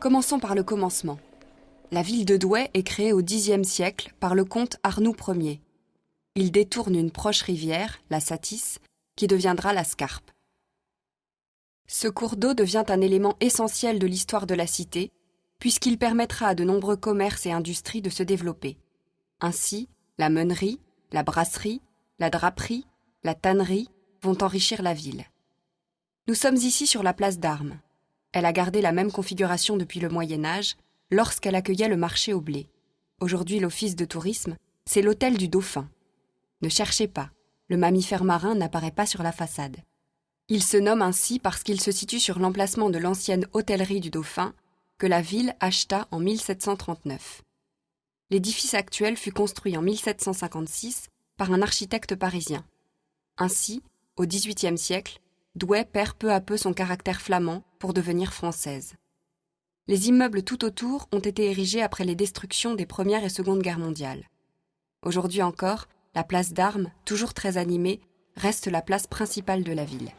Commençons par le commencement. La ville de Douai est créée au Xe siècle par le comte Arnoux Ier. Il détourne une proche rivière, la Satis, qui deviendra la Scarpe. Ce cours d'eau devient un élément essentiel de l'histoire de la cité, puisqu'il permettra à de nombreux commerces et industries de se développer. Ainsi, la meunerie, la brasserie, la draperie, la tannerie vont enrichir la ville. Nous sommes ici sur la place d'Armes. Elle a gardé la même configuration depuis le Moyen-Âge, lorsqu'elle accueillait le marché au blé. Aujourd'hui, l'office de tourisme, c'est l'hôtel du Dauphin. Ne cherchez pas, le mammifère marin n'apparaît pas sur la façade. Il se nomme ainsi parce qu'il se situe sur l'emplacement de l'ancienne hôtellerie du Dauphin, que la ville acheta en 1739. L'édifice actuel fut construit en 1756 par un architecte parisien. Ainsi, au XVIIIe siècle, Douai perd peu à peu son caractère flamand pour devenir française. Les immeubles tout autour ont été érigés après les destructions des Première et Seconde Guerres mondiales. Aujourd'hui encore, la place d'Armes, toujours très animée, reste la place principale de la ville.